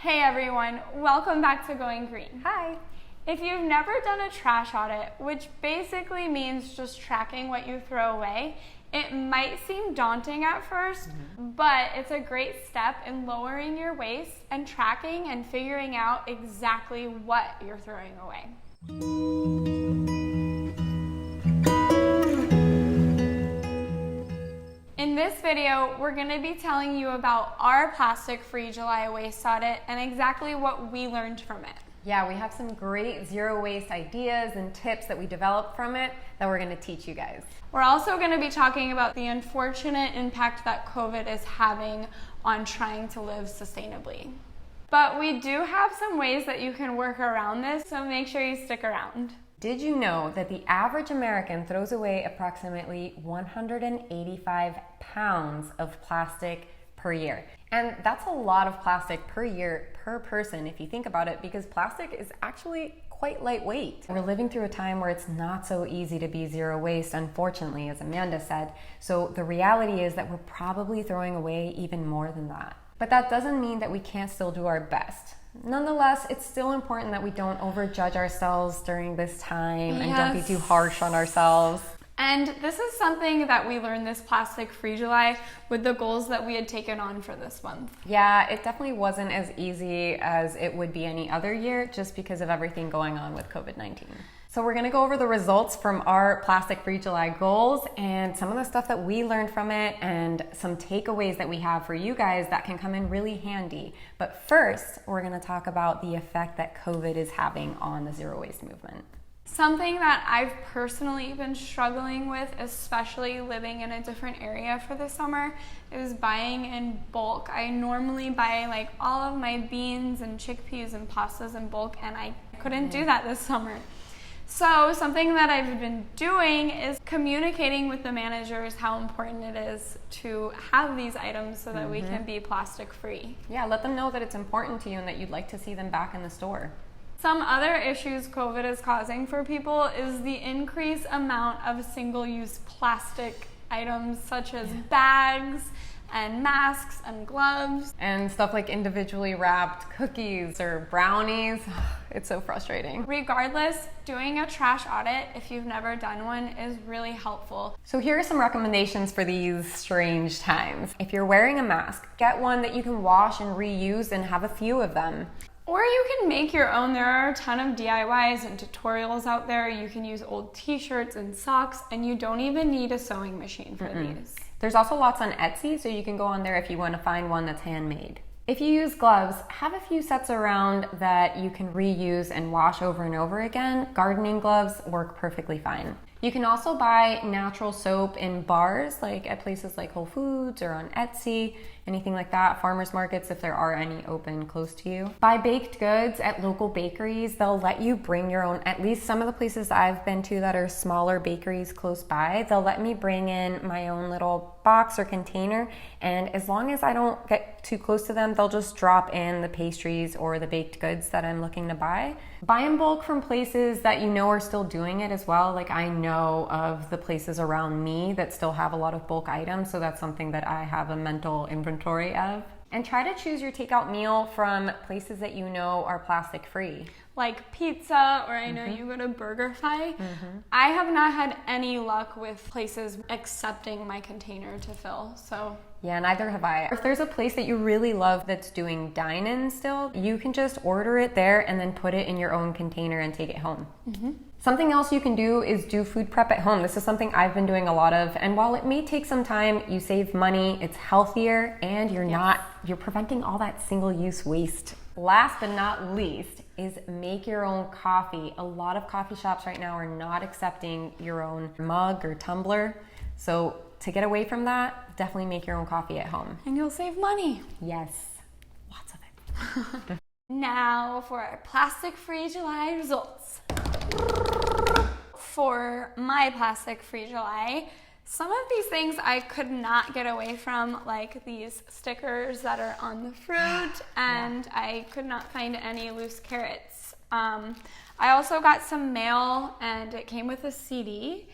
Hey everyone, welcome back to Going Green. Hi. If you've never done a trash audit, which basically means just tracking what you throw away, it might seem daunting at first, but it's a great step in lowering your waste and tracking and figuring out exactly what you're throwing away. In this video, we're going to be telling you about our Plastic-Free July waste audit and exactly what we learned from it. Yeah, we have some great zero waste ideas and tips that we developed from it that we're going to teach you guys. We're also going to be talking about the unfortunate impact that COVID is having on trying to live sustainably. But we do have some ways that you can work around this, so make sure you stick around. Did you know that the average American throws away approximately 185 pounds of plastic per year? And that's a lot of plastic per year per person if you think about it, because plastic is actually quite lightweight. We're living through a time where it's not so easy to be zero waste, unfortunately, as Amanda said. So the reality is that we're probably throwing away even more than that. But that doesn't mean that we can't still do our best. Nonetheless, it's still important that we don't overjudge ourselves during this time and don't be too harsh on ourselves. And this is something that we learned this Plastic-Free July with the goals that we had taken on for this month. Yeah, it definitely wasn't as easy as it would be any other year just because of everything going on with COVID-19. So we're going to go over the results from our Plastic-Free July goals and some of the stuff that we learned from it and some takeaways that we have for you guys that can come in really handy. But first, we're going to talk about the effect that COVID is having on the zero waste movement. Something that I've personally been struggling with, especially living in a different area for the summer, is buying in bulk. I normally buy like all of my beans and chickpeas and pastas in bulk, and I couldn't do that this summer. So something that I've been doing is communicating with the managers how important it is to have these items so that we can be plastic free. Yeah, let them know that it's important to you and that you'd like to see them back in the store. Some other issues COVID is causing for people is the increased amount of single-use plastic items such as bags and masks and gloves. And stuff like individually wrapped cookies or brownies. It's so frustrating. Regardless, doing a trash audit, if you've never done one, is really helpful. So here are some recommendations for these strange times. If you're wearing a mask, get one that you can wash and reuse and have a few of them. Or you can make your own. There are a ton of DIYs and tutorials out there. You can use old t-shirts and socks, and you don't even need a sewing machine for these. There's also lots on Etsy, so you can go on there if you want to find one that's handmade. If you use gloves, have a few sets around that you can reuse and wash over and over again. Gardening gloves work perfectly fine. You can also buy natural soap in bars, like at places like Whole Foods or on Etsy, anything like that, farmers markets if there are any open close to you. Buy baked goods at local bakeries. They'll let you bring your own, at least some of the places I've been to that are smaller bakeries close by, they'll let me bring in my own little box or container, and as long as I don't get too close to them, they'll just drop in the pastries or the baked goods that I'm looking to buy. Buy in bulk from places that you know are still doing it as well. Like I know of the places around me that still have a lot of bulk items, so that's something that I have a mental inventory of. And try to choose your takeout meal from places that you know are plastic free. Like pizza, or I know you go to BurgerFi. I have not had any luck with places accepting my container to fill, so. Yeah, neither have I. If there's a place that you really love that's doing dine-in still, you can just order it there and then put it in your own container and take it home. Something else you can do is do food prep at home. This is something I've been doing a lot of, and while it may take some time, you save money, it's healthier, and you're preventing all that single-use waste. Last but not least is make your own coffee. A lot of coffee shops right now are not accepting your own mug or tumbler. So to get away from that, definitely make your own coffee at home. And you'll save money. Yes, lots of it. Now for our Plastic-Free July results. For my Plastic-Free July, some of these things I could not get away from, like these stickers that are on the fruit, and I could not find any loose carrots. I also got some mail, and it came with a CD,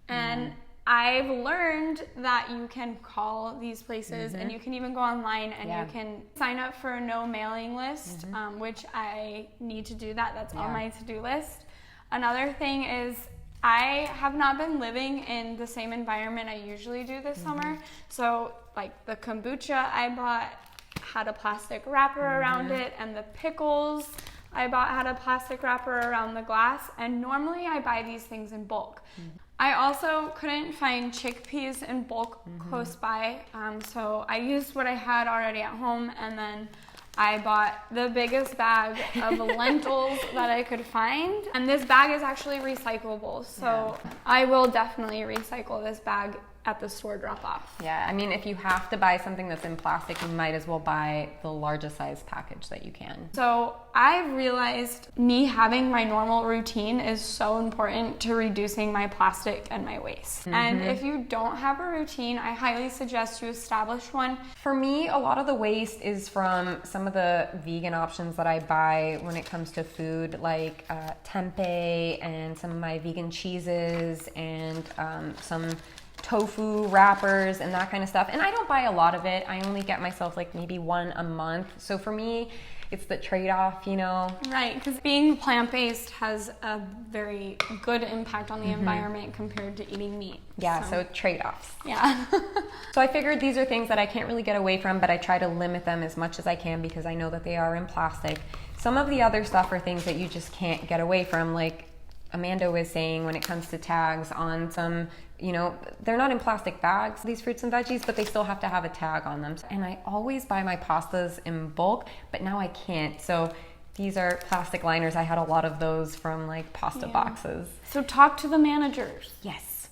and I've learned that you can call these places and you can even go online and you can sign up for a no mailing list, which I need to do that. That's on my to-do list. Another thing is I have not been living in the same environment I usually do this summer. So like the kombucha I bought had a plastic wrapper around it, and the pickles I bought had a plastic wrapper around the glass, and normally I buy these things in bulk. I also couldn't find chickpeas in bulk close by, so I used what I had already at home, and then I bought the biggest bag of lentils that I could find. And this bag is actually recyclable, so I will definitely recycle this bag at the store drop-off. Yeah, I mean, if you have to buy something that's in plastic, you might as well buy the largest size package that you can. So I realized me having my normal routine is so important to reducing my plastic and my waste. And if you don't have a routine, I highly suggest you establish one. For me, a lot of the waste is from some of the vegan options that I buy when it comes to food, like tempeh and some of my vegan cheeses and some tofu wrappers and that kind of stuff. And I don't buy a lot of it. I only get myself like maybe one a month. So for me, it's the trade-off, you know? Right, because being plant-based has a very good impact on the environment compared to eating meat. Yeah, so trade-offs. Yeah. So I figured these are things that I can't really get away from, but I try to limit them as much as I can because I know that they are in plastic. Some of the other stuff are things that you just can't get away from, like Amanda was saying when it comes to tags on some, you know, they're not in plastic bags, these fruits and veggies, but they still have to have a tag on them. And I always buy my pastas in bulk, but now I can't. So these are plastic liners. I had a lot of those from like pasta boxes. So talk to the managers. Yes.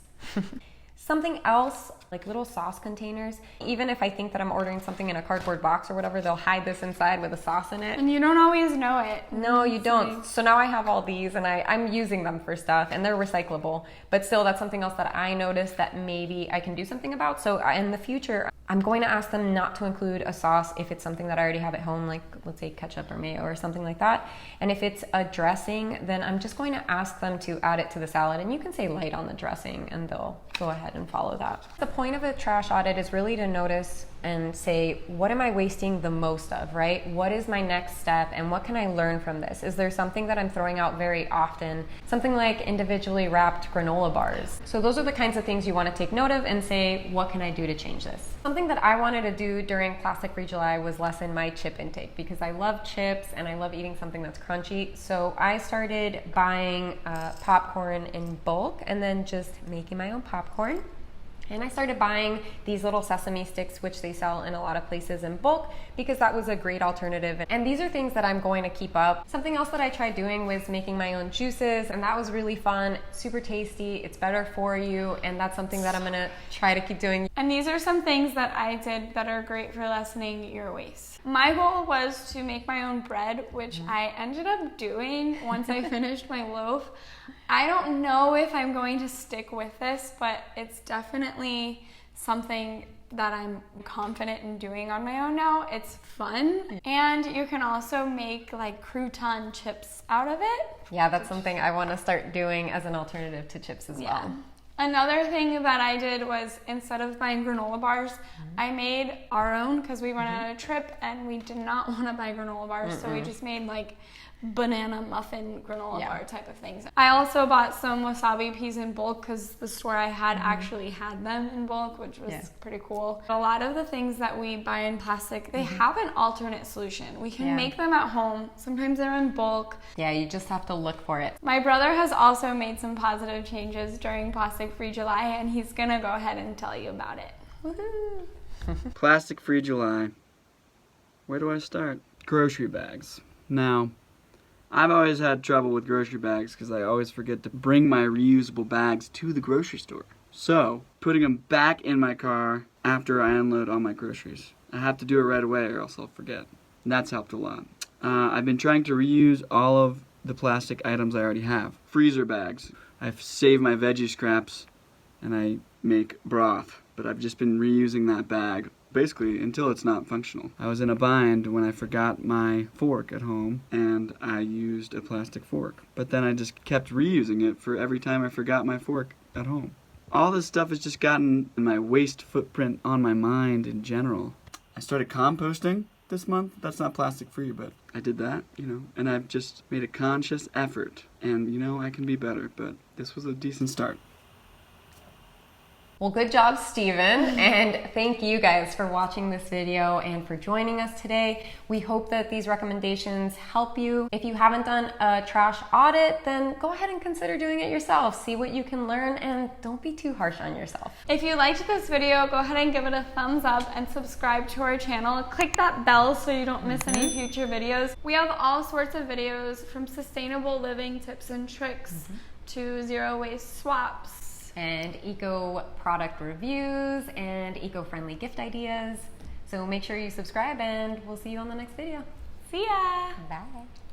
Something else, like little sauce containers. Even if I think that I'm ordering something in a cardboard box or whatever, they'll hide this inside with a sauce in it. And you don't always know it. No, you don't. So now I have all these and I'm using them for stuff and they're recyclable. But still, that's something else that I noticed that maybe I can do something about. So in the future, I'm going to ask them not to include a sauce if it's something that I already have at home, like let's say ketchup or mayo or something like that. And if it's a dressing, then I'm just going to ask them to add it to the salad. And you can say light on the dressing and they'll go ahead and follow that. The point of a trash audit is really to notice and say, what am I wasting the most of, right? What is my next step and what can I learn from this? Is there something that I'm throwing out very often? Something like individually wrapped granola bars. So those are the kinds of things you want to take note of and say, what can I do to change this? Something that I wanted to do during Plastic-Free July was lessen my chip intake because I love chips and I love eating something that's crunchy. So I started buying popcorn in bulk and then just making my own popcorn. And I started buying these little sesame sticks, which they sell in a lot of places in bulk, because that was a great alternative. And these are things that I'm going to keep up. Something else that I tried doing was making my own juices, and that was really fun, super tasty, it's better for you, and that's something that I'm gonna try to keep doing. And these are some things that I did that are great for lessening your waste. My goal was to make my own bread, which I ended up doing once I finished my loaf. I don't know if I'm going to stick with this, but it's definitely something that I'm confident in doing on my own now. It's fun. And you can also make like crouton chips out of it. Yeah, that's something I want to start doing as an alternative to chips as well. Another thing that I did was instead of buying granola bars, I made our own because we went on a trip and we did not want to buy granola bars. So we just made like banana muffin granola bar type of things. I also bought some wasabi peas in bulk because the store I had actually had them in bulk, which was pretty cool. A lot of the things that we buy in plastic, they have an alternate solution. We can make them at home. Sometimes they're in bulk. Yeah, you just have to look for it. My brother has also made some positive changes during Plastic-Free July, and he's gonna go ahead and tell you about it. Woohoo! Plastic-Free July. Where do I start? Grocery bags. Now, I've always had trouble with grocery bags because I always forget to bring my reusable bags to the grocery store. So, putting them back in my car after I unload all my groceries. I have to do it right away or else I'll forget. And that's helped a lot. I've been trying to reuse all of the plastic items I already have. Freezer bags. I've saved my veggie scraps and I make broth, but I've just been reusing that bag basically until it's not functional. I was in a bind when I forgot my fork at home and I used a plastic fork, but then I just kept reusing it for every time I forgot my fork at home. all this stuff has just gotten my waste footprint on my mind in general. I started composting this month. That's not plastic free, but I did that, and I've just made a conscious effort. And, I can be better, but this was a decent start. Well, good job, Steven, and thank you guys for watching this video and for joining us today. We hope that these recommendations help you. If you haven't done a trash audit, then go ahead and consider doing it yourself. See what you can learn and don't be too harsh on yourself. If you liked this video, go ahead and give it a thumbs up and subscribe to our channel. Click that bell so you don't miss any future videos. We have all sorts of videos from sustainable living tips and tricks to zero waste swaps. And eco product reviews and eco-friendly gift ideas. So make sure you subscribe and we'll see you on the next video. See ya! Bye.